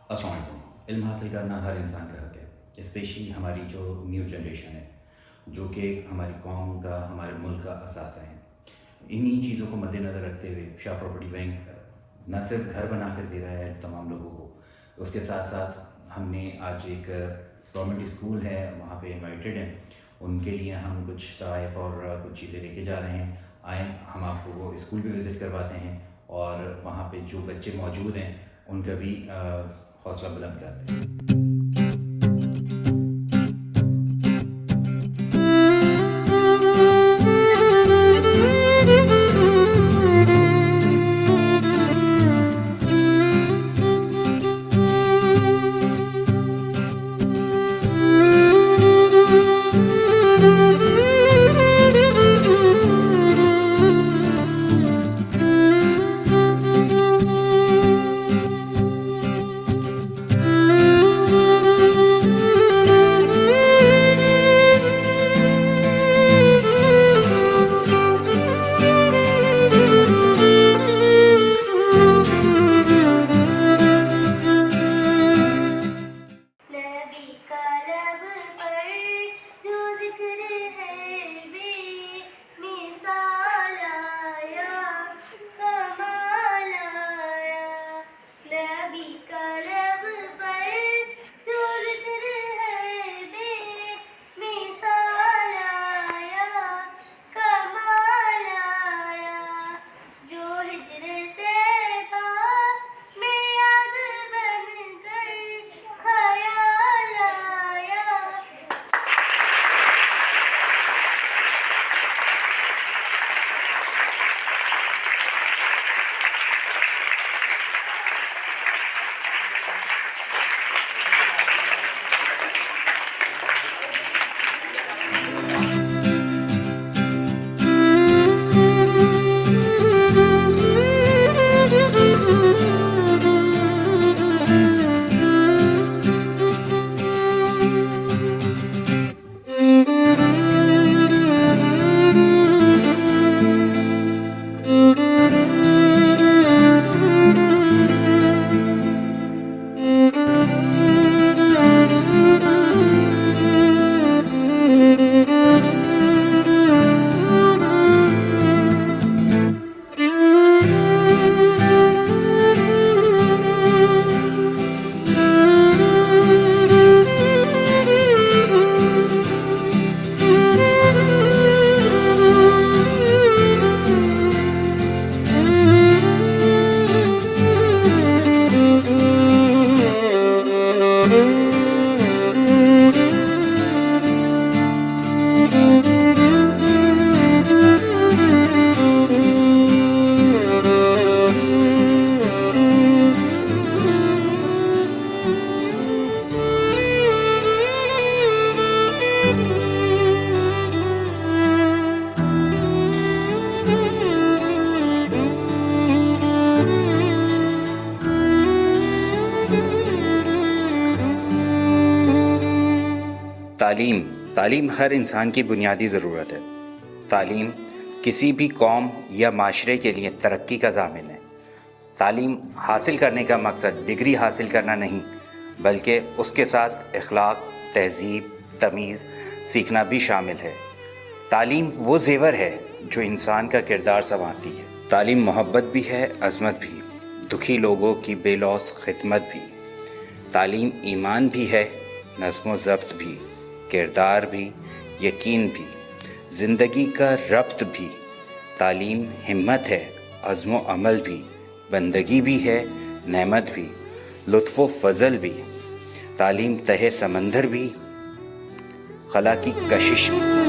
अस्सलाम वालेकुम। इल्म हासिल करना हर इंसान का हक़ है, स्पेशली हमारी जो न्यू जनरेशन है, जो कि हमारी कौम का, हमारे मुल्क का असासा है। इन्हीं चीज़ों को मद्देनज़र रखते हुए शाह प्रॉपर्टी बैंक न सिर्फ घर बना कर दे रहा है तमाम लोगों को, उसके साथ साथ हमने आज एक गवर्नमेंट स्कूल है वहाँ पे इनवाइटेड हैं, उनके लिए हम कुछ तोहफ़े और कुछ चीज़ें लेके जा रहे हैं। आएँ, हम आपको वो स्कूल भी विज़िट करवाते हैं और वहाँ पे जो बच्चे मौजूद हैं उनका भी हौसला बुलंद करते हैं। तालीम हर इंसान की बुनियादी ज़रूरत है। तालीम किसी भी कौम या माशरे के लिए तरक्की का ज़ामिन है। तालीम हासिल करने का मकसद डिग्री हासिल करना नहीं, बल्कि उसके साथ अखलाक, तहज़ीब, तमीज़ सीखना भी शामिल है। तालीम वो ज़ेवर है जो इंसान का किरदार संवारती है। तालीम मोहब्बत भी है, अज़मत भी, दुखी लोगों की बेलौस खिदमत भी। तालीम ईमान भी है, नज़्म व ज़ब्त भी, किरदार भी, यकीन भी, ज़िंदगी का रब्त भी। तालीम हिम्मत है, अज़्म व अमल भी, बंदगी भी है, नेमत भी, लुत्फ़ व फ़ज़ल भी। तालीम तहे समंदर भी, खला की कशिश भी।